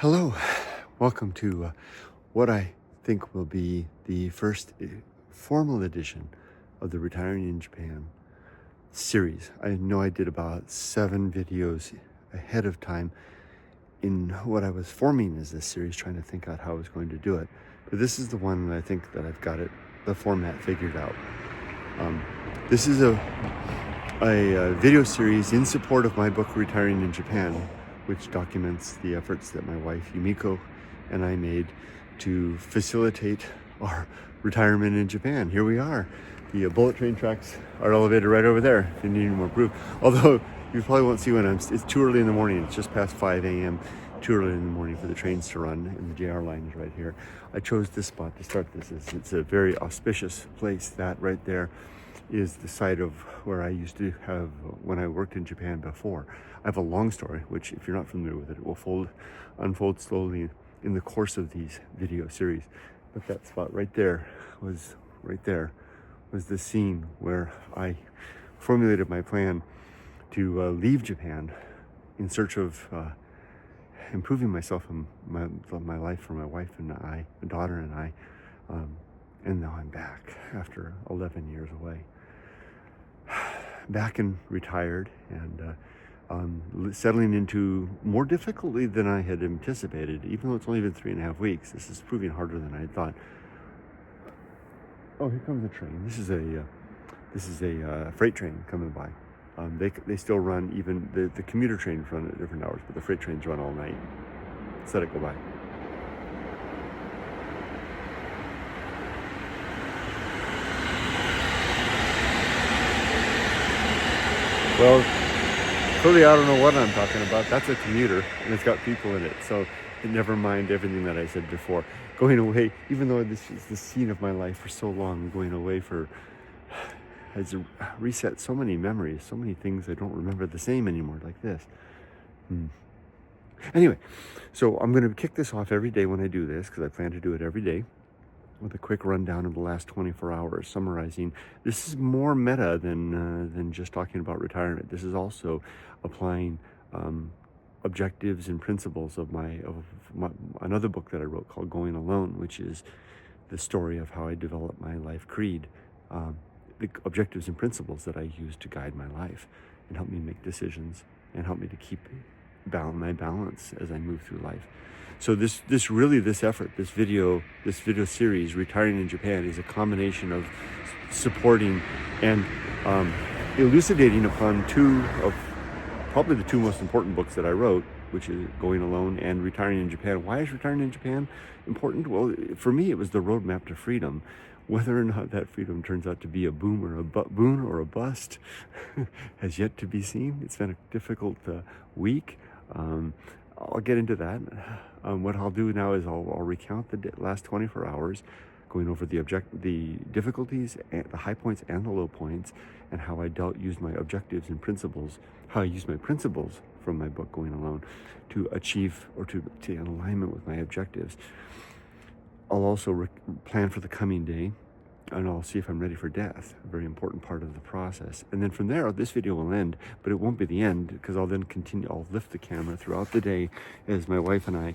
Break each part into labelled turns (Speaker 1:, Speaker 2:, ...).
Speaker 1: Hello, welcome to what I think will be the first formal edition of the Retiring in Japan series. I know I did about 7 videos ahead of time in what I was forming as this series, trying to think out how I was going to do it. But this is the one that I think that I've got the format figured out. This is a video series in support of my book, Retiring in Japan, which documents the efforts that my wife Yumiko and I made to facilitate our retirement in Japan. Here we are. The bullet train tracks are elevated right over there if you need any more proof. Although you probably won't see when it's too early in the morning. It's just past 5 a.m. Too early in the morning for the trains to run, and the JR line is right here. I chose this spot to start this. It's a very auspicious place. That right there is the site of where I used to have when I worked in Japan before. I have a long story, which if you're not familiar with it, it will unfold slowly in the course of these video series. But that spot right there was the scene where I formulated my plan to leave Japan in search of improving myself and my life for my wife and I, my daughter and I, and now I'm back after 11 years away. Back and retired and settling into more difficultly than I had anticipated. Even though it's only been 3.5 weeks, this is proving harder than I had thought. Oh, here comes a train. This is a freight train coming by. They still run, even the commuter trains run at different hours, but the freight trains run all night. Let's let it go by. Well, clearly I don't know what I'm talking about. That's a commuter, and it's got people in it. So never mind everything that I said before. Going away, even though this is the scene of my life for so long, going away has reset so many memories, so many things I don't remember the same anymore, like this. Anyway, so I'm going to kick this off every day when I do this, because I plan to do it every day, with a quick rundown of the last 24 hours, summarizing. This is more meta than just talking about retirement. This is also applying objectives and principles of another book that I wrote called Going Alone, which is the story of how I developed my life creed, the objectives and principles that I use to guide my life and help me make decisions and help me to keep my balance as I move through life. So this video series, Retiring in Japan, is a combination of supporting and elucidating upon probably the two most important books that I wrote, which is Going Alone and Retiring in Japan. Why is Retiring in Japan important? Well, for me, it was the roadmap to freedom. Whether or not that freedom turns out to be a boon or a bust has yet to be seen. It's been a difficult week. I'll get into that. What I'll do now is I'll recount the last 24 hours, going over the difficulties, and the high points and the low points, and how I used my objectives and principles, how I used my principles from my book Going Alone to achieve or to in alignment with my objectives. I'll also plan for the coming day, and I'll see if I'm ready for death, a very important part of the process. And then from there, this video will end, but it won't be the end, because I'll then continue. I'll lift the camera throughout the day as my wife and I,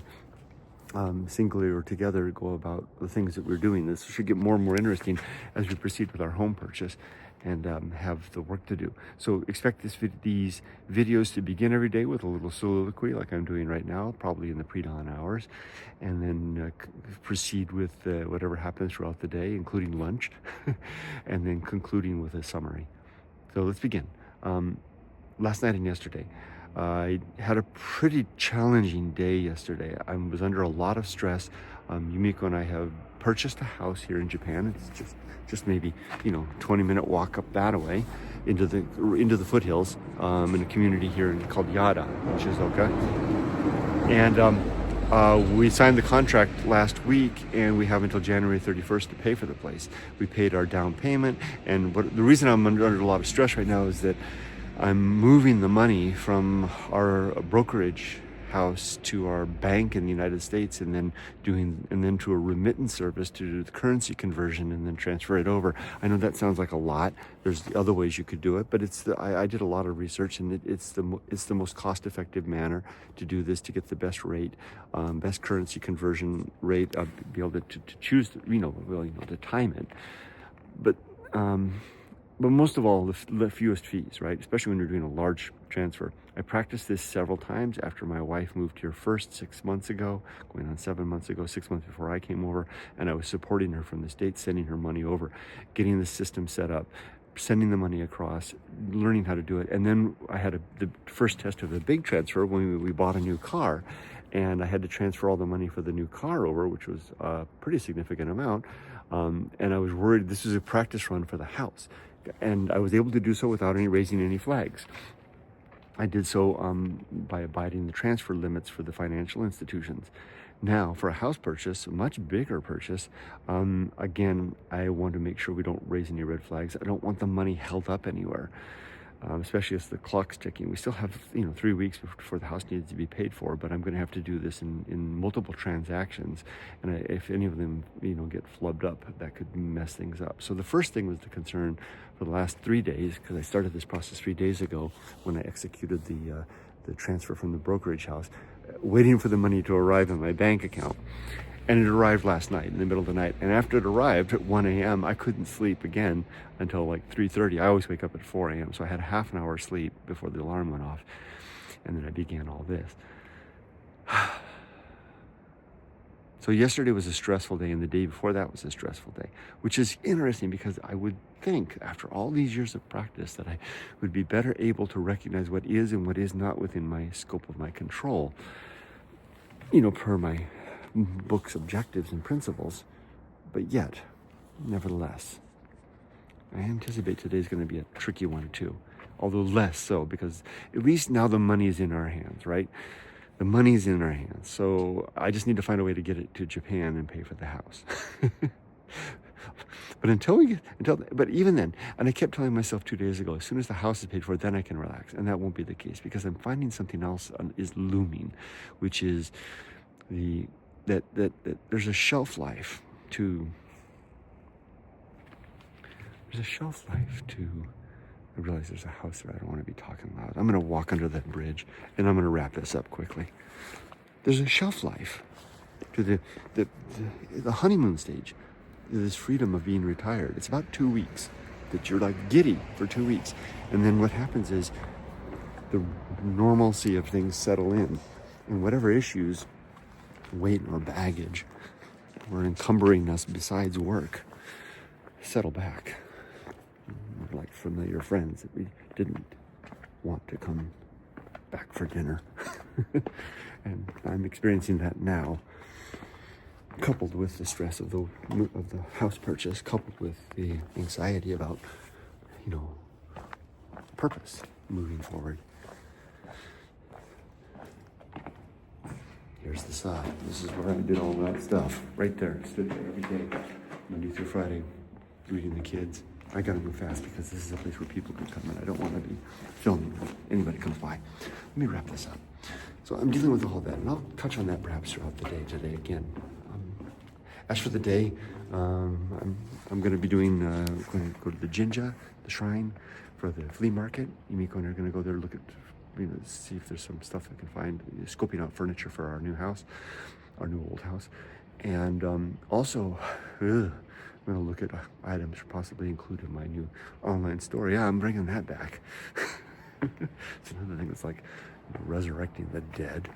Speaker 1: singly or together, go about the things that we're doing. This should get more and more interesting as we proceed with our home purchase and have the work to do. So expect these videos to begin every day with a little soliloquy like I'm doing right now, probably in the pre-dawn hours, and then proceed with whatever happens throughout the day, including lunch, and then concluding with a summary. So let's begin. Last night and yesterday, I had a pretty challenging day yesterday. I was under a lot of stress. Yumiko and I have purchased a house here in Japan. It's just maybe 20-minute walk up that way into the foothills in a community here called Yada, Shizuoka. And we signed the contract last week, and we have until January 31st to pay for the place. We paid our down payment, and the reason I'm under a lot of stress right now is that I'm moving the money from our brokerage house to our bank in the United States, and then to a remittance service to do the currency conversion and then transfer it over. I know that sounds like a lot. There's the other ways you could do it, but I did a lot of research, and it's the most cost-effective manner to do this, to get the best rate, best currency conversion rate, be able to choose, to time it. But most of all, the fewest fees, right? Especially when you're doing a large transfer. I practiced this several times after my wife moved here first 6 months ago, going on 7 months ago, 6 months before I came over, and I was supporting her from the States, sending her money over, getting the system set up, sending the money across, learning how to do it. And then I had the first test of a big transfer when we bought a new car, and I had to transfer all the money for the new car over, which was a pretty significant amount. And I was worried. This was a practice run for the house, and I was able to do so without raising any flags. I did so by abiding the transfer limits for the financial institutions. Now, for a house purchase, a much bigger purchase, again, I want to make sure we don't raise any red flags. I don't want the money held up anywhere, especially as the clock's ticking. We still have 3 weeks before the house needs to be paid for, but I'm going to have to do this in multiple transactions, and if any of them get flubbed up, that could mess things up. So the first thing was the concern for the last 3 days, because I started this process 3 days ago when I executed the transfer from the brokerage house, waiting for the money to arrive in my bank account. And it arrived last night in the middle of the night. And after it arrived at 1 a.m., I couldn't sleep again until like 3:30. I always wake up at 4 a.m. So I had half an hour sleep before the alarm went off. And then I began all this. So yesterday was a stressful day, and the day before that was a stressful day, which is interesting because I would think after all these years of practice that I would be better able to recognize what is and what is not within my scope of my control, per my book's objectives and principles. But yet, nevertheless, I anticipate today's going to be a tricky one too, although less so, because at least now the money is in our hands, right? The money's in our hands. So I just need to find a way to get it to Japan and pay for the house. But even then, and I kept telling myself 2 days ago, as soon as the house is paid for, then I can relax. And that won't be the case, because I'm finding something else is looming, which is that there's a shelf life to. I realize there's a house there. I don't want to be talking loud. I'm going to walk under that bridge, and I'm going to wrap this up quickly. There's a shelf life to the honeymoon stage, this freedom of being retired. It's about 2 weeks that you're like giddy for 2 weeks. And then what happens is the normalcy of things settle in, and whatever issues, weight or baggage, were encumbering us besides work, settle back. We're like familiar friends that we didn't want to come back for dinner. And I'm experiencing that now, coupled with the stress of the house purchase, coupled with the anxiety about, purpose moving forward. Here's the side. This is where I did all that stuff. Right there. Stood there every day, Monday through Friday, reading the kids. I gotta move fast because this is a place where people can come in. I don't want to be filming when anybody comes by. Let me wrap this up. So I'm dealing with all that, and I'll touch on that perhaps throughout the day today again. As for the day, I'm going to be going to go to the Jinja, the shrine, for the flea market. Yumiko and I are going to go there, look at, see if there's some stuff I can find, scoping out furniture for our new house, our new old house. And also, I'm going to look at items possibly included in my new online store. Yeah, I'm bringing that back. It's another thing that's like resurrecting the dead.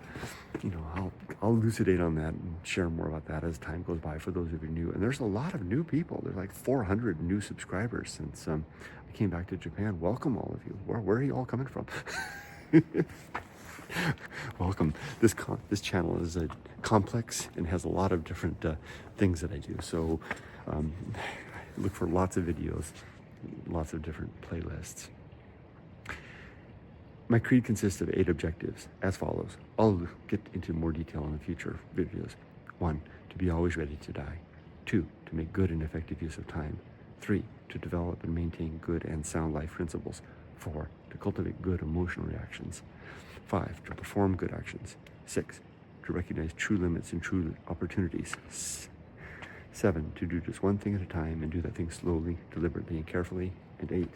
Speaker 1: I'll elucidate on that and share more about that as time goes by for those of you new. And there's a lot of new people. There's like 400 new subscribers since I came back to Japan. Welcome, all of you. Where are you all coming from? Welcome. This channel is complex and has a lot of different things that I do. So look for lots of videos, lots of different playlists. My creed consists of 8 objectives, as follows. I'll get into more detail in the future videos. 1, to be always ready to die. 2, to make good and effective use of time. 3, to develop and maintain good and sound life principles. 4, to cultivate good emotional reactions. 5, to perform good actions. 6, to recognize true limits and true opportunities. 7, to do just one thing at a time and do that thing slowly, deliberately, and carefully. And 8,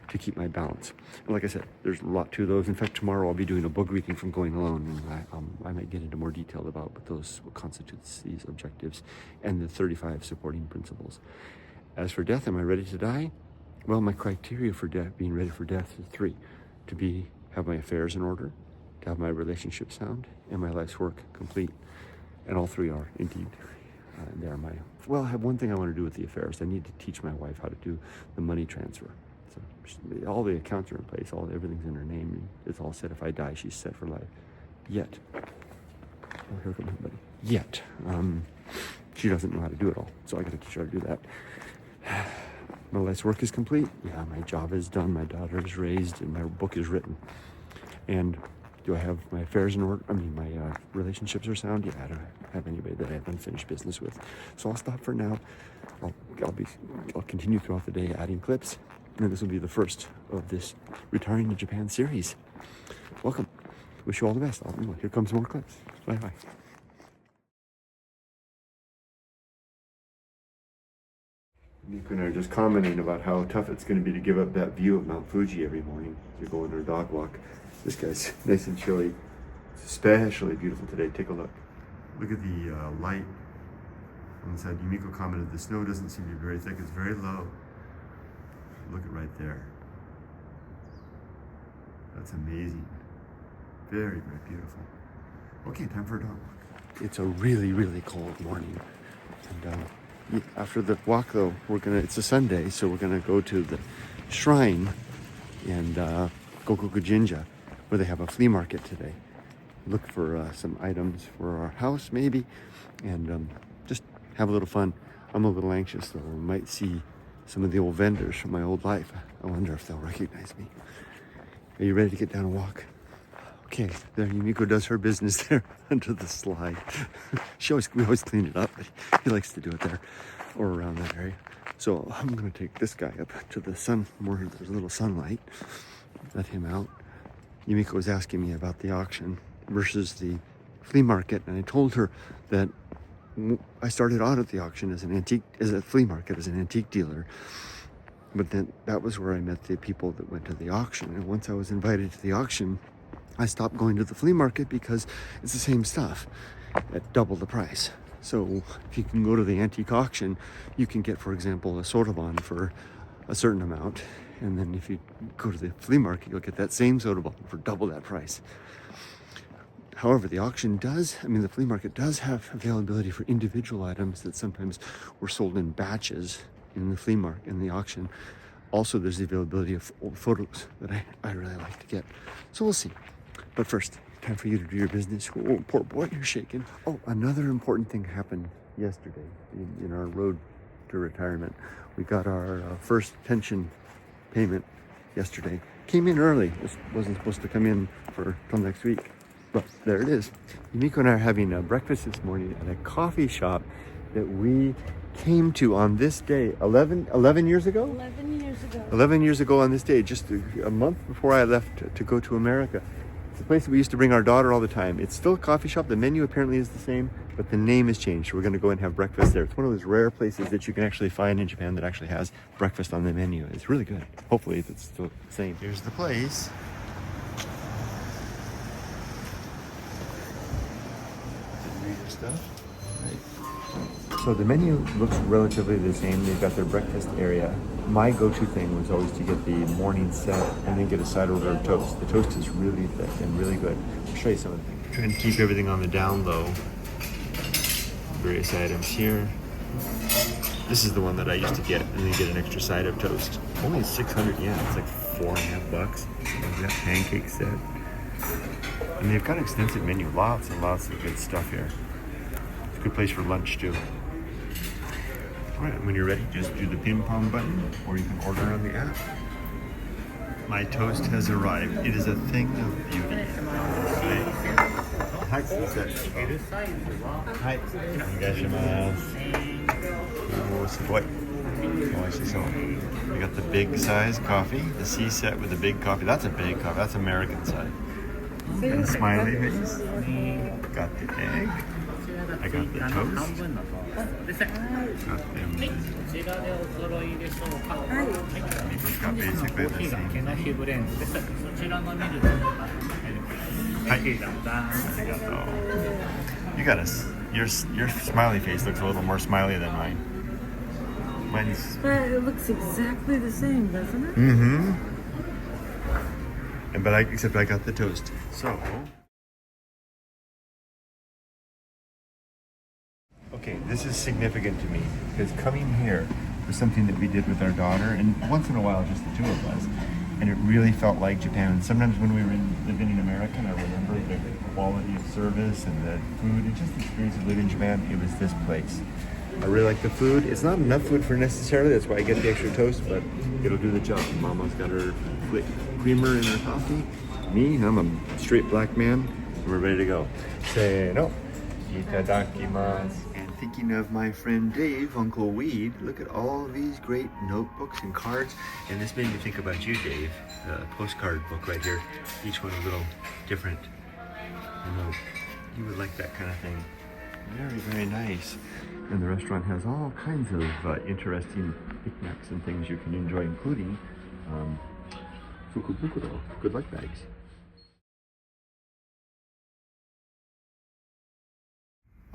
Speaker 1: to keep my balance. And like I said, there's a lot to those. In fact, tomorrow I'll be doing a book reading from Going Alone, and I might get into more detail about what constitutes these objectives and the 35 supporting principles. As for death, am I ready to die? Well, my criteria for being ready for death is 3: to have my affairs in order, to have my relationship sound, and my life's work complete. And all 3 are indeed. I have one thing I want to do with the affairs. I need to teach my wife how to do the money transfer. So all the accounts are in place, everything's in her name, and it's all set. If I die, she's set for life. Yet, here comes somebody. Yet, she doesn't know how to do it all, so I got to teach her how to do that. My life's work is complete. Yeah, my job is done. My daughter is raised, and my book is written. And do I have my affairs in order? My relationships are sound? Yeah, I don't have anybody that I have unfinished business with. So I'll stop for now. I'll continue throughout the day adding clips, and this will be the first of this Retiring to Japan series. Welcome. Wish you all the best. Here comes more clips. Bye-bye. Yumiko and I are just commenting about how tough it's going to be to give up that view of Mount Fuji every morning to go on our dog walk. This guy's nice and chilly. It's especially beautiful today. Take a look. Look at the light on the side. Yumiko commented the snow doesn't seem to be very thick. It's very low. Look at right there. That's amazing. Very, very beautiful. Okay, time for a dog walk. It's a really, really cold morning. And after the walk, though, it's a Sunday, so we're gonna go to the shrine and Gokoku Jinja, where they have a flea market today. Look for some items for our house, maybe, and just have a little fun. I'm a little anxious, though. I might see some of the old vendors from my old life. I wonder if they'll recognize me. Are you ready to get down and walk? Okay, there Yumiko does her business there under the slide. We always clean it up, but he likes to do it there or around that area. So I'm gonna take this guy up to the sun, where there's a little sunlight. Let him out. Yumiko was asking me about the auction versus the flea market, and I told her that I started out at the auction as a flea market, as an antique dealer. But then that was where I met the people that went to the auction. And once I was invited to the auction, I stopped going to the flea market because it's the same stuff at double the price. So if you can go to the antique auction, you can get, for example, a sodaban for a certain amount. And then if you go to the flea market, you'll get that same sodaban for double that price. However, the flea market does have availability for individual items that sometimes were sold in batches in the flea market, in the auction. Also, there's the availability of old photos that I really like to get. So we'll see. But first, time for you to do your business. Oh, poor boy, you're shaking. Oh, another important thing happened yesterday in our road to retirement. We got our first pension payment yesterday. Came in early. This wasn't supposed to come in till next week. But there it is. Yumiko and I are having breakfast this morning at a coffee shop that we came to on this day 11 years ago?
Speaker 2: 11 years ago.
Speaker 1: 11 years ago on this day, just a month before I left to go to America. It's a place that we used to bring our daughter all the time. It's still a coffee shop. The menu apparently is the same, but the name has changed. We're going to go and have breakfast there. It's one of those rare places that you can actually find in Japan that actually has breakfast on the menu. It's really good. Hopefully it's still the same. Here's the place. Read your stuff. Right. So the menu looks relatively the same. They've got their breakfast area. My go-to thing was always to get the morning set and then get a side order of toast. The toast is really thick and really good. I'll show you some of the things. Trying to keep everything on the down low. Various items here. This is the one that I used to get, and then get an extra side of toast. Only 600 yen. It's like $4.50. There's that pancake set. And they've got an extensive menu. Lots and lots of good stuff here. It's a good place for lunch too. All right, when you're ready, just do the ping pong button, or you can order on the app. My toast has arrived. It is a thing of beauty. Hi, we got the big size coffee, the C set with the big coffee. That's a big coffee. That's American size. And smiley face. Got the egg. I got the toast. Got them. Miko's got basically the same thing. Hi. Arigato. You got your smiley face looks a little more smiley than mine. Mine's...
Speaker 2: It looks exactly the same, doesn't it?
Speaker 1: Mm-hmm. Except I got the toast. So... Okay, this is significant to me because coming here was something that we did with our daughter, and once in a while just the two of us, and it really felt like Japan. And sometimes when we were living in America, and I remember the quality of service and the food and just the experience of living in Japan, it was this place. I really like the food. It's not enough food for necessarily, that's why I get the extra toast, but it'll do the job. Mama's got her creamer in her coffee. Me, I'm a straight black man. We're ready to go. Say no. Itadakimasu. Thinking of my friend Dave, Uncle Weed, look at all these great notebooks and cards. And this made me think about you, Dave. The postcard book right here. Each one a little different. You know, you would like that kind of thing. Very, very nice. And the restaurant has all kinds of interesting knickknacks and things you can enjoy, including fukubukuro, good luck bags.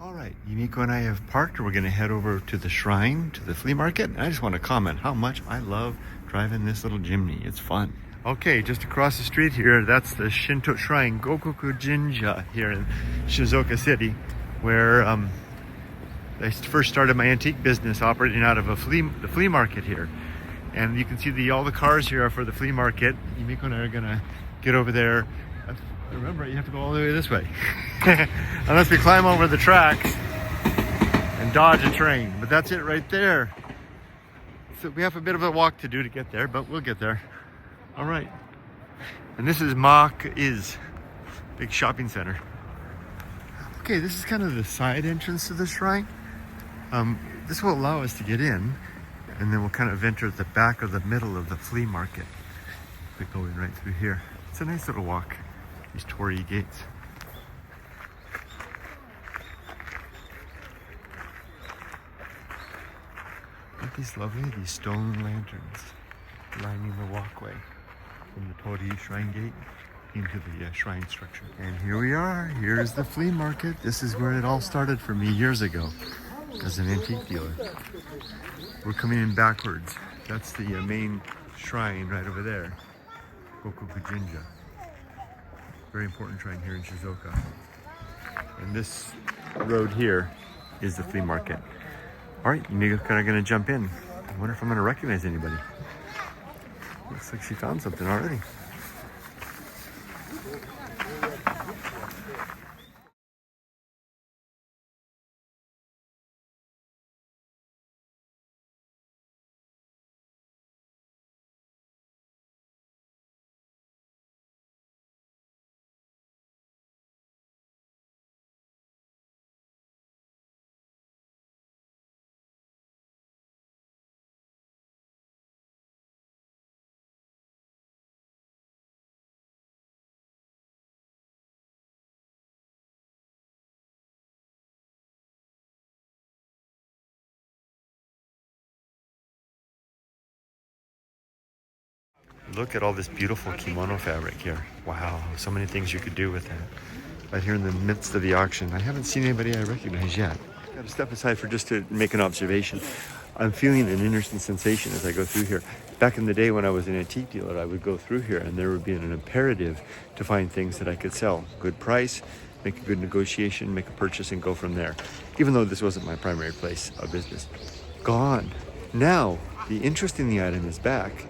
Speaker 1: All right, Yumiko and I have parked. We're going to head over to the shrine, to the flea market. And I just want to comment how much I love driving this little Jimny. It's fun. Okay, just across the street here, that's the Shinto Shrine, Gokoku Jinja here in Shizuoka City, where I first started my antique business operating out of the flea market here. And you can see all the cars here are for the flea market. Yumiko and I are going to get over there. Remember, you have to go all the way this way. Unless we climb over the tracks and dodge a train. But that's it right there. So we have a bit of a walk to do to get there, but we'll get there. All right. And this is big shopping center. Okay, this is kind of the side entrance to the shrine. This will allow us to get in, and then we'll kind of enter the back of the middle of the flea market. We're going right through here. It's a nice little walk. These torii gates. Aren't these lovely? These stone lanterns lining the walkway from the torii shrine gate into the shrine structure. And here we are. Here's the flea market. This is where it all started for me years ago as an antique dealer. We're coming in backwards. That's the main shrine right over there. Gokoku Jinja. Very important shrine here in Shizuoka. And this road here is the flea market. All right, Yumiko's kind of going to jump in. I wonder if I'm going to recognize anybody. Looks like she found something already. Look at all this beautiful kimono fabric here. Wow, so many things you could do with that. Right here in the midst of the auction. I haven't seen anybody I recognize yet. Got to step aside for just to make an observation. I'm feeling an interesting sensation as I go through here. Back in the day when I was an antique dealer, I would go through here and there would be an imperative to find things that I could sell. Good price, make a good negotiation, make a purchase and go from there. Even though this wasn't my primary place of business. Gone. Now, the interest in the item is back.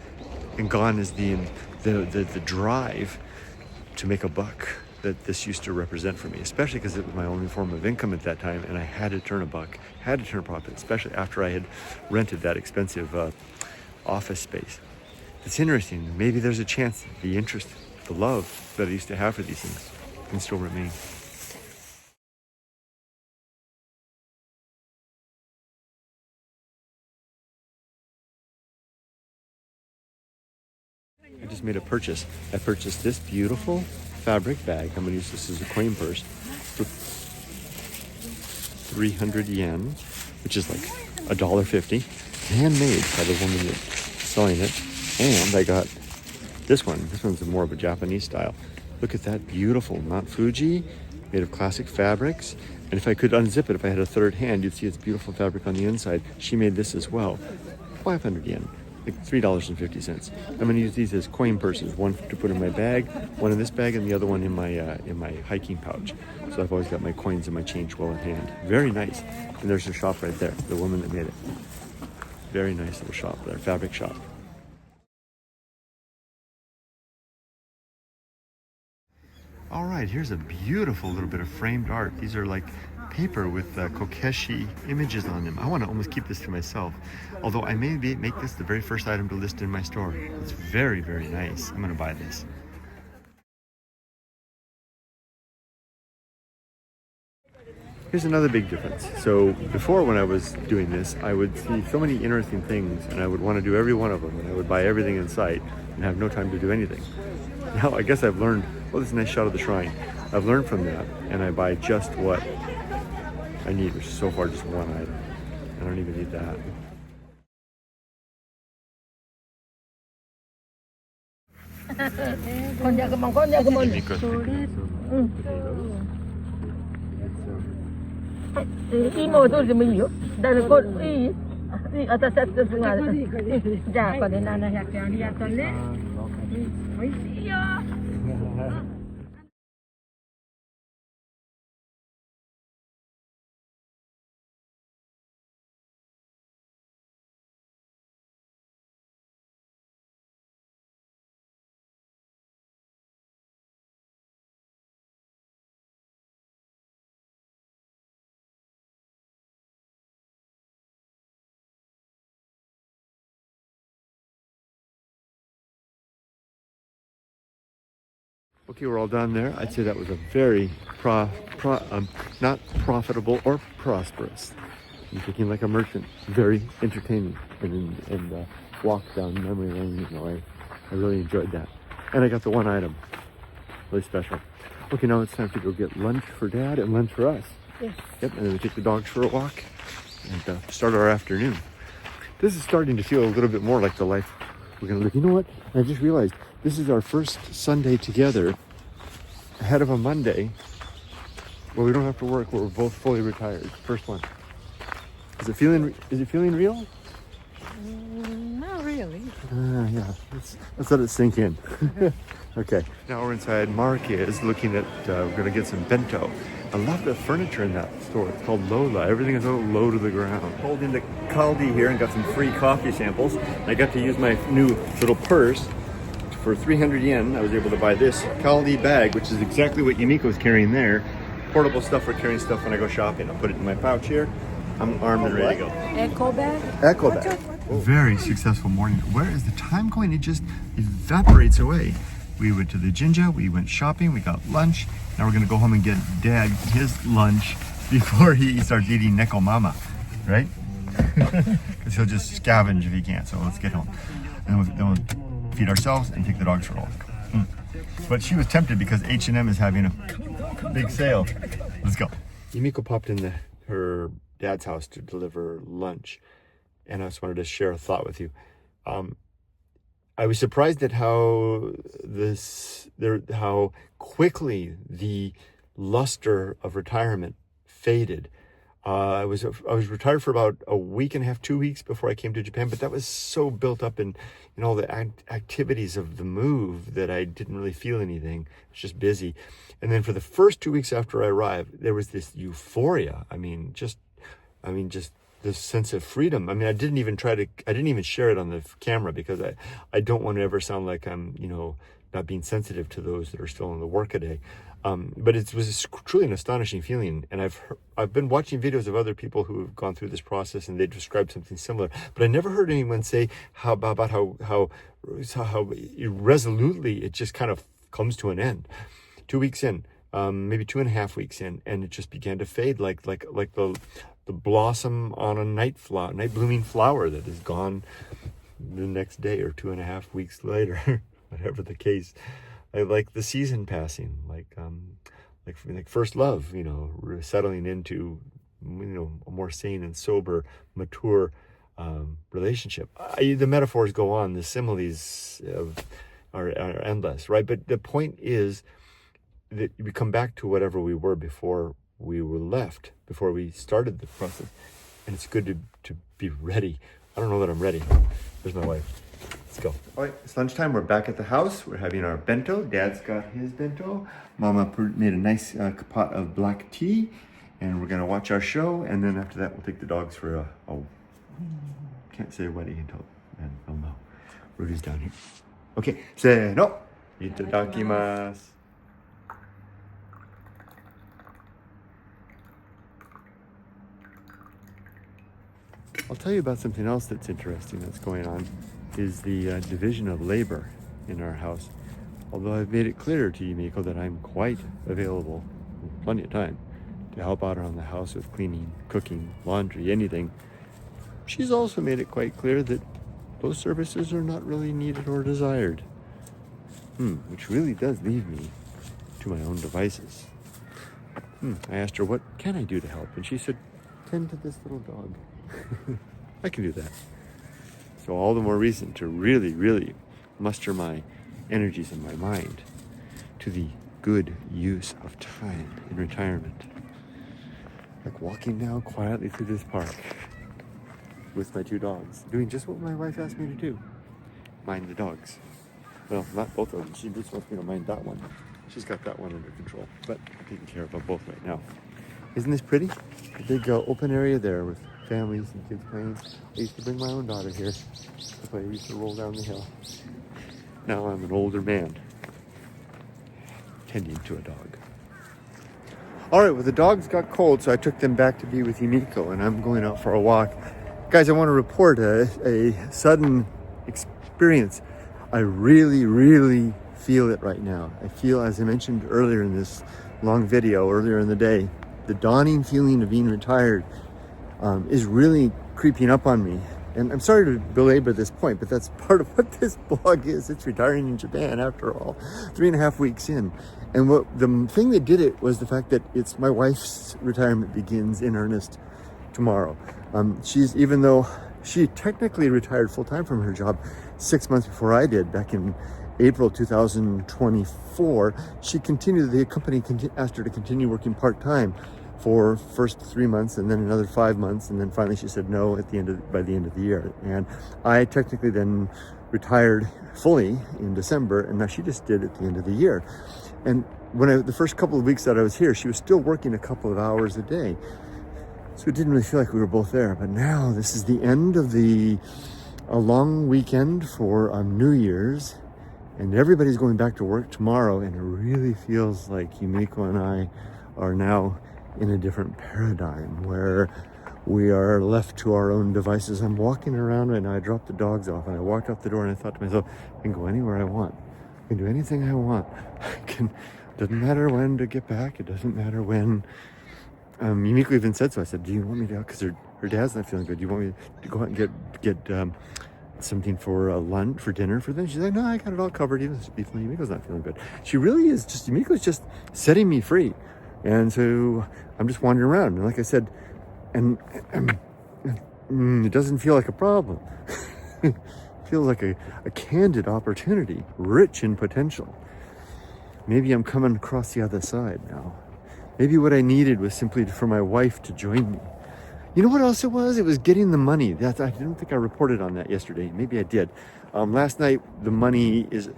Speaker 1: And gone is the drive to make a buck that this used to represent for me, especially because it was my only form of income at that time, and I had to turn a buck, had to turn a profit, especially after I had rented that expensive office space. It's interesting. Maybe there's a chance the interest, the love that I used to have for these things can still remain. I just made a purchase. I purchased this beautiful fabric bag. I'm going to use this as a coin purse for 300 yen, which is like $1.50, handmade by the woman that's selling it. And I got this one. This one's more of a Japanese style. Look at that beautiful Mount Fuji, made of classic fabrics. And if I could unzip it, if I had a third hand, you'd see it's beautiful fabric on the inside. She made this as well. 500 yen, like $3.50. I'm going to use these as coin purses, one to put in my bag, one in this bag, and the other one in my hiking pouch. So I've always got my coins and my change well in hand. Very nice. And there's her shop right there, the woman that made it. Very nice little shop there, fabric shop. All right, here's a beautiful little bit of framed art. These are like paper with kokeshi images on them. I want to almost keep this to myself, although I may make this the very first item to list in my store. It's very, very nice. I'm going to buy this. Here's another big difference. So before, when I was doing this, I would see so many interesting things and I would want to do every one of them, and I would buy everything in sight and have no time to do anything. Now I guess I've learned, oh, this is a nice shot of the shrine. I've learned from that, and I buy just what I need, which is so far just one item. I don't even need that. Yumiko Suzuki. Okay, we're all done there. I'd say that was a very not profitable or prosperous. I'm thinking like a merchant. Very entertaining and walk down memory lane. You know, I really enjoyed that. And I got the one item. Really special. Okay, now it's time to go get lunch for Dad and lunch for us.
Speaker 2: Yes.
Speaker 1: Yep, and then we take the dogs for a walk and start our afternoon. This is starting to feel a little bit more like the life we're going to live. You know what? I just realized this is our first Sunday together ahead of a Monday where we don't have to work, where we're both fully retired. First one. Is it feeling real?
Speaker 2: Not really.
Speaker 1: Yeah, let's let it sink in. Okay, now we're inside. Mark is looking at, we're going to get some bento. I love the furniture in that store. It's called Lola. Everything is a little low to the ground. Pulled into Caldi here and got some free coffee samples. I got to use my new little purse. For 300 yen, I was able to buy this Caldi bag, which is exactly what Yumiko's carrying there. Portable stuff for carrying stuff when I go shopping. I'll put it in my pouch here. I'm armed and ready to go.
Speaker 2: Echo bag?
Speaker 1: Echo bag. Very successful morning. Where is the time going? It just evaporates away. We went to the Jinja, we went shopping, we got lunch. Now we're gonna go home and get Dad his lunch before he starts eating Neko Mama, right? Because he'll just scavenge if he can't, so let's get home. And then we'll feed ourselves and take the dogs for a walk. But she was tempted because H&M is having a big sale. Let's go. Yumiko popped in her dad's house to deliver lunch, and I just wanted to share a thought with you. I was surprised at how quickly the luster of retirement faded. I was retired for about a week and a half, 2 weeks before I came to Japan, but that was so built up in all the activities of the move that I didn't really feel anything. I was just busy. And then for the first 2 weeks after I arrived, there was this euphoria. I mean, just this sense of freedom. I mean, I didn't even share it on the camera because I don't want to ever sound like I'm, not being sensitive to those that are still in the workaday. But it was truly an astonishing feeling. And I've been watching videos of other people who have gone through this process and they described something similar, but I never heard anyone say about how resolutely it just kind of comes to an end. 2 weeks in, maybe 2.5 weeks in, and it just began to fade like the blossom on a night blooming flower that is gone the next day or 2.5 weeks later, whatever the case. like the season passing, like first love, settling into, a more sane and sober, mature relationship. The metaphors go on, the similes are endless, right? But the point is that we come back to whatever we were before we were left, before we started the process. And it's good to be ready. I don't know that I'm ready. There's my wife. Let's go. All right, it's lunchtime. We're back at the house. We're having our bento. Dad's got his bento. Mama made a nice pot of black tea. And we're going to watch our show. And then after that, we'll take the dogs for a can't say wedding until then. Oh no. Rudy's down here. Okay, say no. Itadakimasu. I'll tell you about something else that's interesting that's going on, is the division of labor in our house. Although I've made it clear to Yumiko that I'm quite available, with plenty of time, to help out around the house with cleaning, cooking, laundry, anything, she's also made it quite clear that those services are not really needed or desired. Which really does leave me to my own devices. I asked her, what can I do to help? And she said, tend to this little dog. I can do that. So all the more reason to really, really muster my energies and my mind to the good use of time in retirement. Like walking now quietly through this park with my two dogs, doing just what my wife asked me to do. Mind the dogs. Well, not both of them. She just wants me to mind that one. She's got that one under control, but I'm taking care of them both right now. Isn't this pretty? A big open area there with families and kids playing. I used to bring my own daughter here to play. I used to roll down the hill. Now I'm an older man tending to a dog. All right, well, the dogs got cold, so I took them back to be with Yumiko, and I'm going out for a walk. Guys, I want to report a sudden experience. I really, really feel it right now. I feel, as I mentioned earlier in this long video, earlier in the day, the dawning feeling of being retired is really creeping up on me. And I'm sorry to belabor this point, but that's part of what this blog is. It's retiring in Japan, after all, 3.5 weeks in. And the thing that did it was the fact that it's my wife's retirement begins in earnest tomorrow. Even though she technically retired full-time from her job 6 months before I did, back in April 2024, the company asked her to continue working part-time for first 3 months and then another 5 months, and then finally she said no by the end of the year. And I technically then retired fully in December, and now she just did at the end of the year. And the first couple of weeks that I was here, she was still working a couple of hours a day, so it didn't really feel like we were both there. But now this is the end of a long weekend for New Year's, and everybody's going back to work tomorrow, and it really feels like Yumiko and I are now in a different paradigm where we are left to our own devices. I'm walking around right now. I dropped the dogs off and I walked out the door and I thought to myself, I can go anywhere I want. I can do anything I want. Doesn't matter when to get back. It doesn't matter when. Yumiko even said so. I said, do you want me to, because her dad's not feeling good. Do you want me to go out and get something for lunch, for dinner for them? She's like, no, I got it all covered. Even if Yumiko's not feeling good. She really is Yumiko's just setting me free. And so I'm just wandering around. And like I said, and it doesn't feel like a problem. It feels like a candid opportunity, rich in potential. Maybe I'm coming across the other side now. Maybe what I needed was simply for my wife to join me. You know what else it was? It was getting the money. I don't think I reported on that yesterday. Maybe I did. Last night, the money is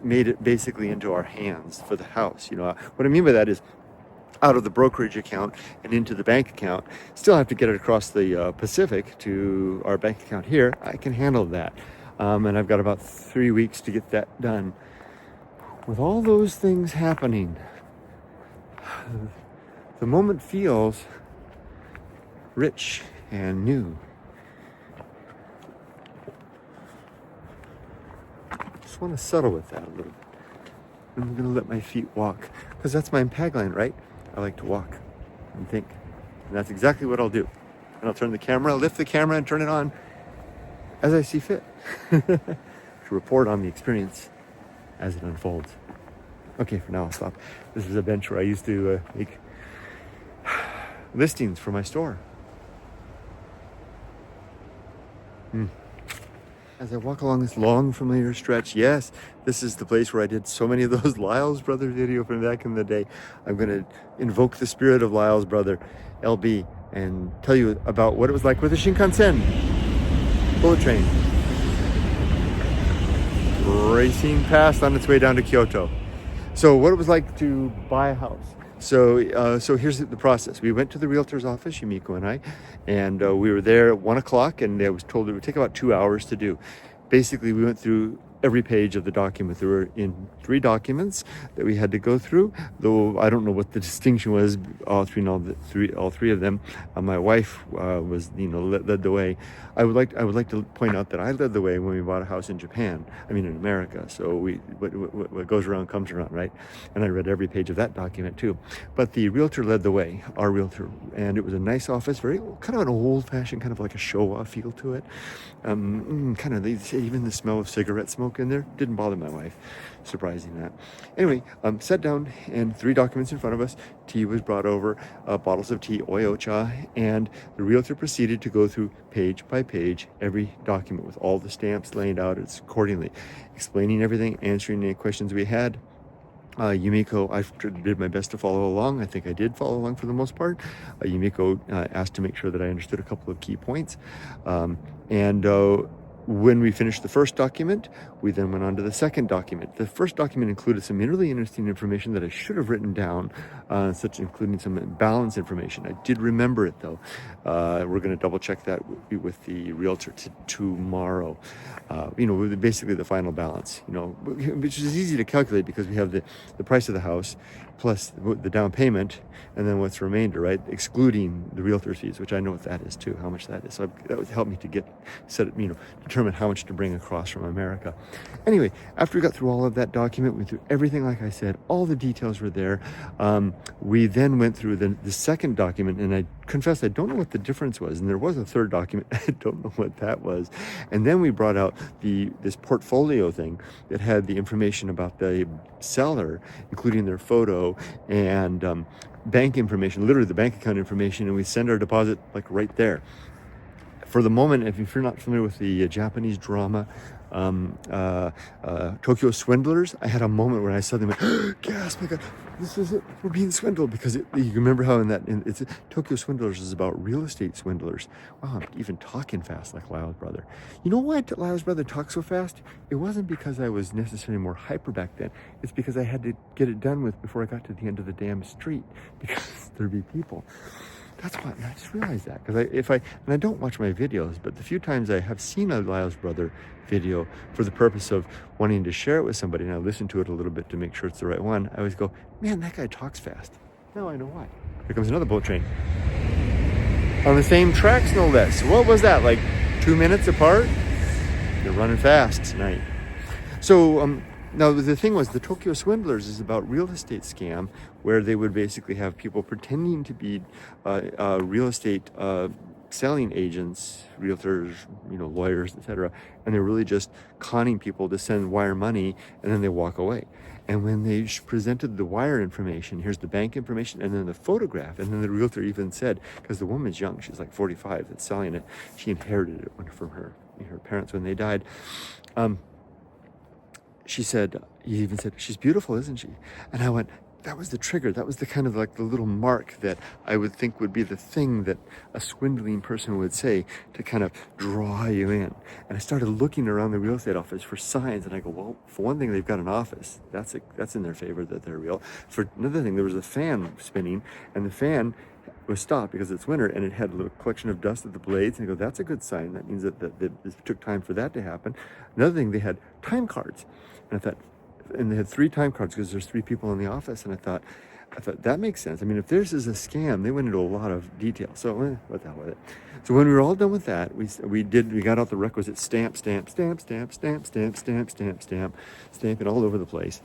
Speaker 1: made it basically into our hands for the house. What I mean by that is, out of the brokerage account and into the bank account. Still have to get it across the Pacific to our bank account here. I can handle that. And I've got about 3 weeks to get that done. With all those things happening, the moment feels rich and new. Just want to settle with that a little bit. I'm going to let my feet walk, because that's my tagline, right? I like to walk and think. And that's exactly what I'll do. And I'll turn the camera, lift the camera and turn it on as I see fit to report on the experience as it unfolds. Okay, for now I'll stop. This is a bench where I used to make listings for my store. As I walk along this long, familiar stretch, yes, this is the place where I did so many of those Lyle's Brother video from back in the day. I'm going to invoke the spirit of Lyle's brother, LB, and tell you about what it was like with the Shinkansen bullet train racing past on its way down to Kyoto. So what it was like to buy a house. So here's the process. We went to the realtor's office, Yumiko and I, and we were there at 1 o'clock, and I was told it would take about 2 hours to do. Basically, we went through every page of the document. There were in 3 documents that we had to go through, though I don't know what the distinction was. All three of them. My wife was, led the way. I would like to point out that I led the way when we bought a house in Japan. I mean, in America. So what goes around comes around, right? And I read every page of that document too. But the realtor led the way, our realtor, and it was a nice office, very kind of an old-fashioned, kind of like a show-off feel to it. Kind of even the smell of cigarette smoke in there didn't bother my wife. Surprising that. Anyway, sat down, and 3 documents in front of us. Tea was brought over, bottles of tea, oyocha, and the realtor proceeded to go through page by page every document with all the stamps laid out accordingly, explaining everything, answering any questions we had. Yumiko, I did my best to follow along. I think I did follow along for the most part. Yumiko asked to make sure that I understood a couple of key points. When we finished the first document, we then went on to the second document. The first document included some really interesting information that I should have written down, including some balance information. I did remember it though. We're going to double check that with the realtor tomorrow. Basically the final balance, which is easy to calculate because we have the price of the house plus the down payment, and then what's remainder, right? Excluding the realtor's fees, which I know what that is too, how much that is. So that would help me to determine how much to bring across from America. Anyway, after we got through all of that document, we went through everything like I said, all the details were there. We then went through the second document, and I confess I don't know what the difference was. And there was a third document, I don't know what that was. And then we brought out this portfolio thing that had the information about the seller, including their photo and bank information, literally the bank account information, and we send our deposit like right there. For the moment, if you're not familiar with the Japanese drama Tokyo Swindlers, I had a moment where I suddenly went, gasp, my God, this is it, we're being swindled, because you remember how it's Tokyo Swindlers is about real estate swindlers. Wow, I'm even talking fast like Lyle's brother. You know why Lyle's brother talks so fast? It wasn't because I was necessarily more hyper back then. It's because I had to get it done with before I got to the end of the damn street, because there'd be people. That's why I just realized that, because I don't watch my videos, but the few times I have seen a Lyle's brother video for the purpose of wanting to share it with somebody, and I listen to it a little bit to make sure it's the right one, I always go, man, that guy talks fast. Now I know why. Here comes another boat train. On the same tracks, no less. What was that, like 2 minutes apart? They're running fast tonight. So, now, the thing was, the Tokyo Swindlers is about real estate scam, where they would basically have people pretending to be real estate selling agents, realtors, lawyers, etc., and they're really just conning people to send wire money, and then they walk away. And when they presented the wire information, here's the bank information, and then the photograph, and then the realtor even said, because the woman's young, she's like 45, that's selling it, she inherited it from her parents when they died. He even said, she's beautiful, isn't she? And I went, that was the trigger. That was the kind of like the little mark that I would think would be the thing that a swindling person would say to kind of draw you in. And I started looking around the real estate office for signs, and I go, well, for one thing, they've got an office. That's in their favor that they're real. For another thing, there was a fan spinning, and the fan was stopped because it's winter, and it had a little collection of dust at the blades, and I go, that's a good sign. That means that it took time for that to happen. Another thing, they had time cards. And I thought, and they had 3 time cards because there's 3 people in the office. And I thought that makes sense. I mean, if this is a scam, they went into a lot of detail. So what the hell with it? So when we were all done with that, we got out the requisite stamp, and all over the place,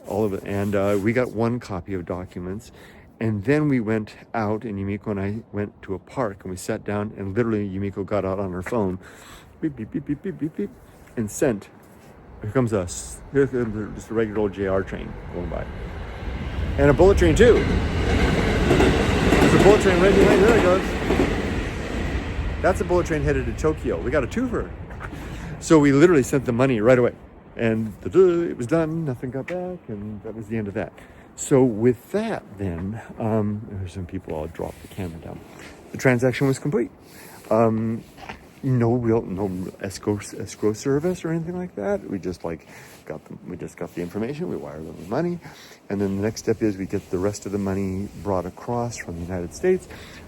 Speaker 1: all of it. And we got 1 copy of documents. And then we went out, and Yumiko and I went to a park, and we sat down, and literally Yumiko got out on her phone, beep, beep, beep, beep, beep, beep, beep, and sent Here comes us. Here's just a regular old JR train going by. And a bullet train too. There's a bullet train right behind. There it goes. That's a bullet train headed to Tokyo. We got a twofer. So we literally sent the money right away. And it was done, nothing got back, and that was the end of that. So with that then, there's some people, I'll drop the camera down. The transaction was complete. No escrow service or anything like that. We just got the information, we wired them the money, and then the next step is we get the rest of the money brought across from the United States.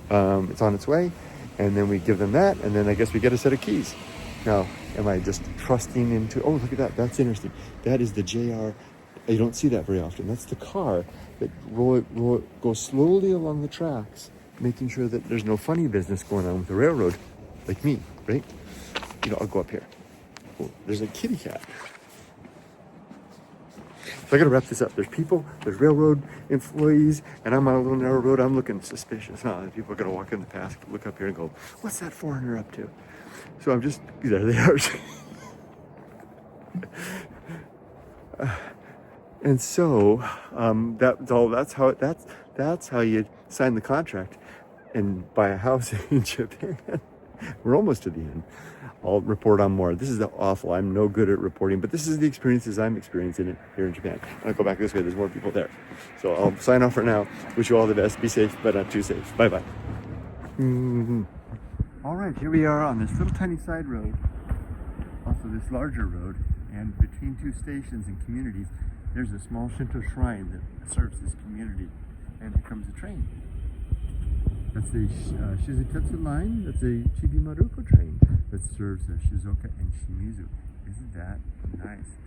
Speaker 1: It's on its way, and then we give them that, and then I guess we get a set of keys. Now, am I just trusting into, oh, look at that, that's interesting. That is the JR, you don't see that very often. That's the car that goes slowly along the tracks, making sure that there's no funny business going on with the railroad, like me, right? I'll go up here. Oh, there's a kitty cat. So I gotta wrap this up. There's people, there's railroad employees, and I'm on a little narrow road. I'm looking suspicious. People are gonna walk in the past, look up here and go, what's that foreigner up to? So I'm just, there they are. And so that's how you sign the contract and buy a house in Japan. We're almost to the end. I'll report on more. This is awful. I'm no good at reporting, but this is the experiences I'm experiencing here in Japan. I'll go back this way. There's more people there. So I'll sign off for now. Wish you all the best. Be safe, but not too safe. Bye-bye. All right, here we are on this little tiny side road, off of this larger road, and between two stations and communities, there's a small Shinto Shrine that serves this community, and here comes a train. That's the Shizutetsu line. That's a Chibi Maruko train that serves Shizuoka and Shimizu. Isn't that nice?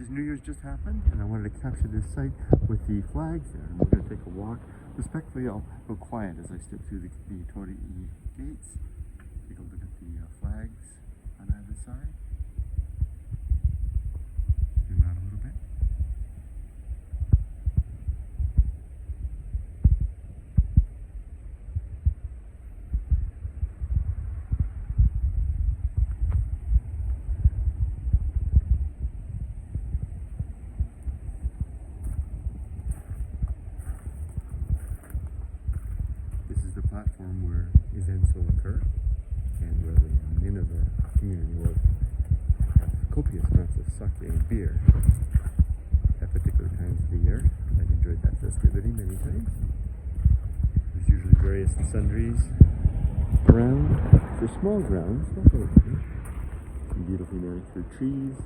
Speaker 1: New Year's just happened, and I wanted to capture this site with the flags there. And we're going to take a walk. Respectfully, I'll go quiet as I step through the Torii gates. Take a look at the flags on either side. Zoom out a little bit. This is the platform where events will occur, and where the men of the community will have copious amounts of sake and beer at particular times of the year. I've enjoyed that festivity many times. There's usually various sundries around. They're small grounds, not very big. Some beautifully manicured trees.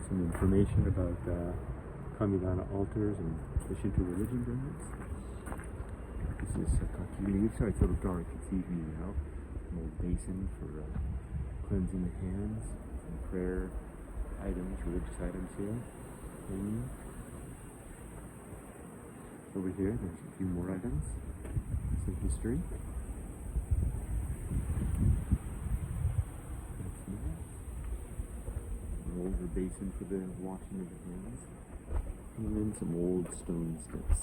Speaker 1: Some information about Kamidana altars and the Shinto religion grounds. This is Kaki leaves. Sorry, it's a little dark. It's evening now. An old basin for cleansing the hands, and prayer items, religious items here. Over here, there's a few more items. Some history. That's nice. An older basin for the washing of the hands. And then some old stone steps.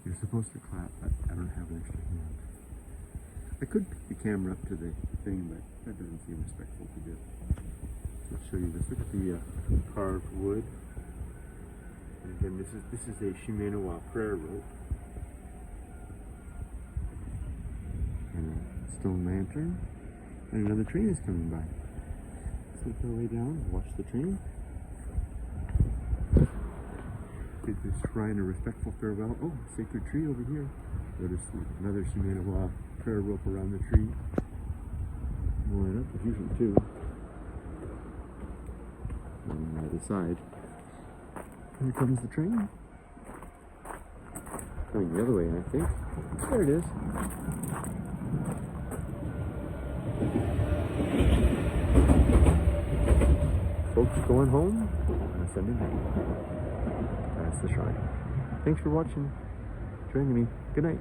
Speaker 1: You're supposed to clap, but I don't have an extra hand. I could pick the camera up to the thing, but that doesn't seem respectful to do. I'll show you this. Look at the carved wood. And again, this is a Shimenawa prayer rope. And a stone lantern. And another train is coming by. So let's go way down, watch the train. Bid this shrine a respectful farewell. Oh, sacred tree over here. Notice another Shimenawa prayer rope around the tree. Line up, there's usually two. On the other side. Here comes the train. Going the other way, I think. There it is. Folks going home on a Sunday night. That's the shrine. Thanks for watching, joining me. Good night.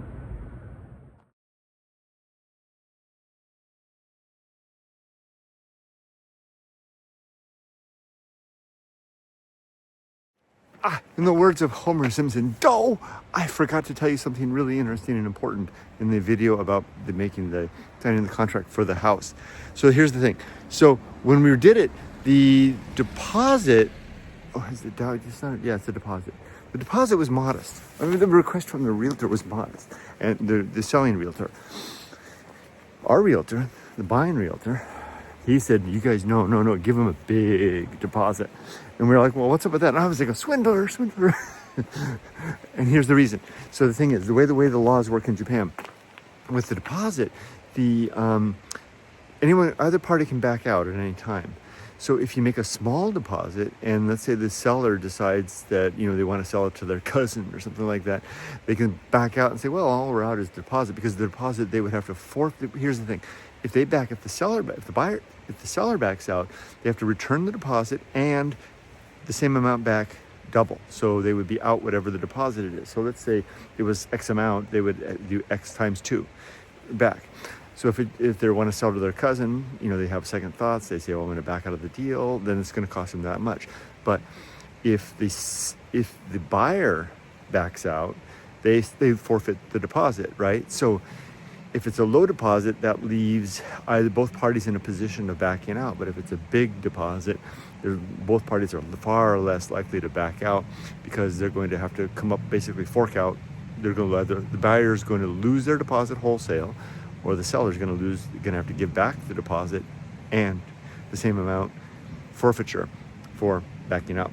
Speaker 1: In the words of Homer Simpson, "Doe, I forgot to tell you something really interesting and important in the video about signing the contract for the house." So here's the thing. So when we did it, the deposit, it's the deposit. The deposit was modest. I mean, the request from the realtor was modest, and the selling realtor. Our realtor, the buying realtor, he said, "You guys, no, give him a big deposit." And we were like, "Well, what's up with that?" And I was like, "A swindler." And here's the reason. So the thing is, the way the laws work in Japan, with the deposit, either party can back out at any time. So if you make a small deposit, and let's say the seller decides that, they want to sell it to their cousin or something like that, they can back out and say, "Well, all we're out is deposit," because the deposit they would have to forfeit. Here's the thing: if the seller backs out, they have to return the deposit and the same amount back double. So they would be out whatever the deposit it is. So let's say it was X amount, they would do X times 2 back. So if they want to sell to their cousin, they have second thoughts. They say, "Oh, I'm going to back out of the deal." Then it's going to cost them that much. But if the buyer backs out, they forfeit the deposit, right? So if it's a low deposit, that leaves either both parties in a position of backing out. But if it's a big deposit, both parties are far less likely to back out, because they're going to have to fork out. The buyer's going to lose their deposit wholesale, or the seller's going to have to give back the deposit and the same amount forfeiture for backing out.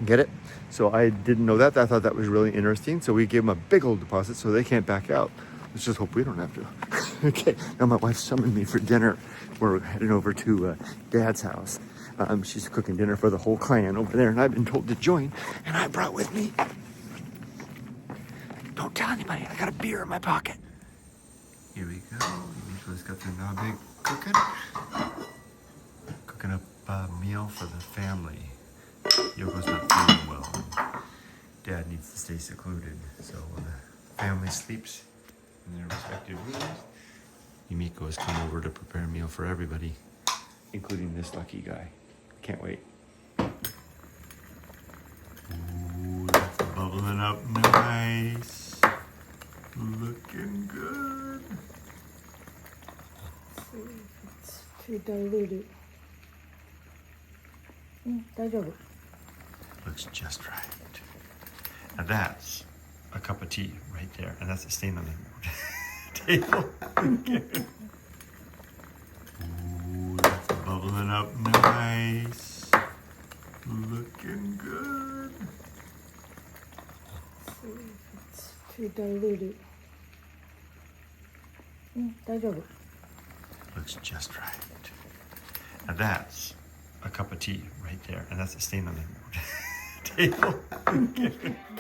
Speaker 1: Get it? So I didn't know that. I thought that was really interesting. So we gave them a big old deposit so they can't back out. Let's just hope we don't have to. Okay, now my wife summoned me for dinner. We're heading over to Dad's house. She's cooking dinner for the whole clan over there, and I've been told to join, and I brought with me, don't tell anybody, I got a beer in my pocket. Here we go. Yumiko's got the nabe cooking up a meal for the family. Yoko's not feeling well. Dad needs to stay secluded, so the family sleeps in their respective rooms. Yumiko has come over to prepare a meal for everybody, including this lucky guy. Can't wait. Ooh, that's bubbling up nice. Looking good.
Speaker 2: It's too diluted. 大丈夫.
Speaker 1: Looks just right. Now that's a cup of tea right there, and that's a stain on the table. Ooh, that's bubbling up nice. Looking good.
Speaker 2: It's too diluted. 大丈夫.
Speaker 1: Looks just right. Now that's a cup of tea right there, and that's a stain on the table.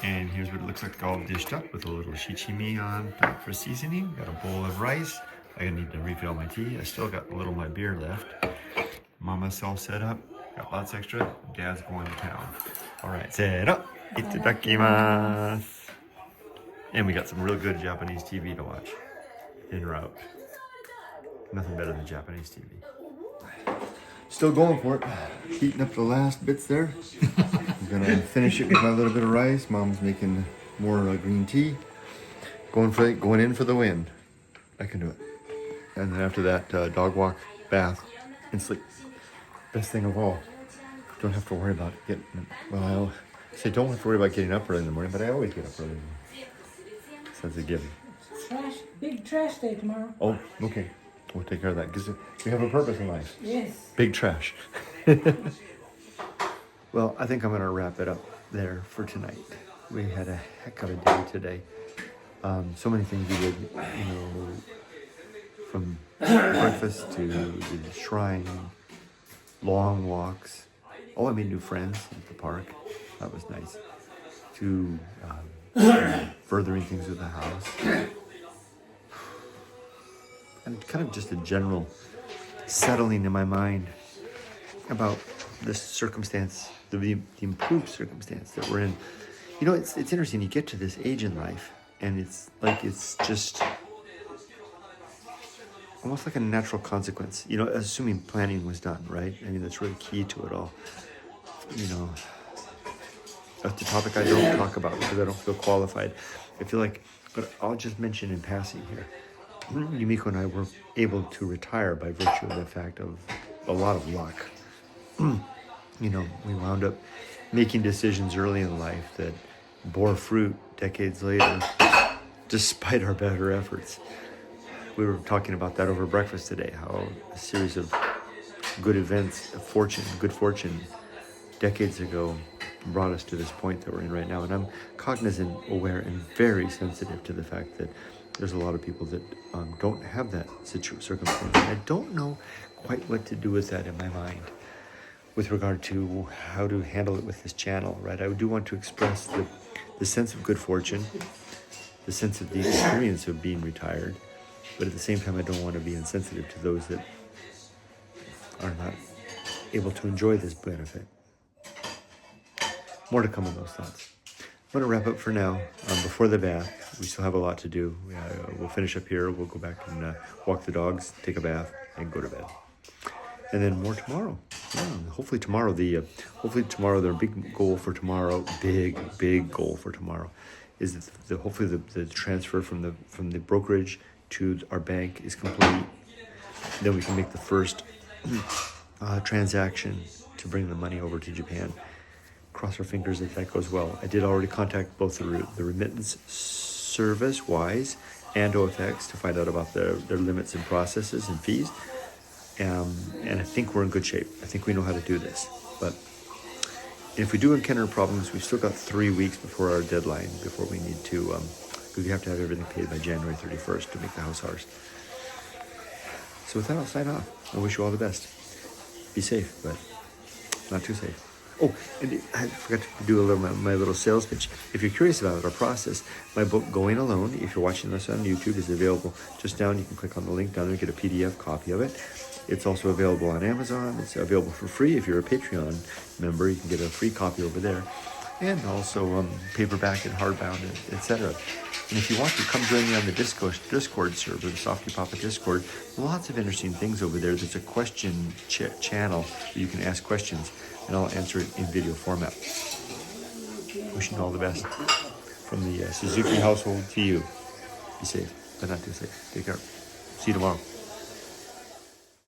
Speaker 1: And here's what it looks like all dished up with a little shichimi on top for seasoning. Got a bowl of rice. I need to refill my tea. I still got a little of my beer left. Mama's all set up. Got lots extra. Dad's going to town. All right, set up. Itadakimasu. And we got some real good Japanese TV to watch en route. Nothing better than Japanese TV. Still going for it. Heating up the last bits there. I'm gonna finish it with my little bit of rice. Mom's making more green tea. Going in for the win. I can do it. And then after that, dog walk, bath, and sleep. Best thing of all. Don't have to worry about getting. Well, I'll say don't have to worry about getting up early in the morning, but I always get up early in the morning. So that's a given.
Speaker 2: Big trash day tomorrow.
Speaker 1: Oh, okay. We'll take care of that because we have a purpose in life.
Speaker 2: Yes.
Speaker 1: Big trash. Well, I think I'm going to wrap it up there for tonight. We had a heck of a day today. So many things we did, from breakfast to the shrine, long walks. Oh, I made new friends at the park. That was nice. To furthering things with the house. And kind of just a general settling in my mind about this circumstance, the improved circumstance that we're in. It's interesting. You get to this age in life, and it's just almost like a natural consequence. Assuming planning was done, right? I mean, that's really key to it all. That's the topic I don't talk about because I don't feel qualified. I feel like, but I'll just mention in passing here. Yumiko and I were able to retire by virtue of the fact of a lot of luck. You know, we wound up making decisions early in life that bore fruit decades later, despite our better efforts. We were talking about that over breakfast today, how a series of good events, good fortune, decades ago brought us to this point that we're in right now. And I'm cognizant, aware, and very sensitive to the fact that there's a lot of people that don't have that circumstance. And I don't know quite what to do with that in my mind with regard to how to handle it with this channel, right? I do want to express the sense of good fortune, the sense of the experience of being retired, but at the same time, I don't want to be insensitive to those that are not able to enjoy this benefit. More to come on those thoughts. I'm going to wrap up for now. Before the bath, we still have a lot to do. We'll finish up here. We'll go back and walk the dogs, take a bath, and go to bed. And then more tomorrow. Yeah, hopefully tomorrow. Their big goal for tomorrow, big goal for tomorrow, is that hopefully the transfer from the brokerage to our bank is complete. Then we can make the first transaction to bring the money over to Japan. Cross our fingers that goes well. I did already contact both the remittance service, WISE, and OFX to find out about their limits and processes and fees. And I think we're in good shape. I think we know how to do this. But if we do encounter problems, we've still got 3 weeks before our deadline, before we need to, because we have to have everything paid by January 31st to make the house ours. So with that, I'll sign off. I wish you all the best. Be safe, but not too safe. Oh, and I forgot to do my little sales pitch. If you're curious about our process, my book, Going Alone, if you're watching this on YouTube, is available just down. You can click on the link down there and get a PDF copy of it. It's also available on Amazon. It's available for free. If you're a Patreon member, you can get a free copy over there. And also paperback and hardbound, etc. And if you want to, come join me on the Discord server, the softypapa Discord. Lots of interesting things over there. There's a question channel where you can ask questions, and I'll answer it in video format. Wishing you all the best. From the Suzuki household to you. Be safe, but not too safe. Take care. See you tomorrow.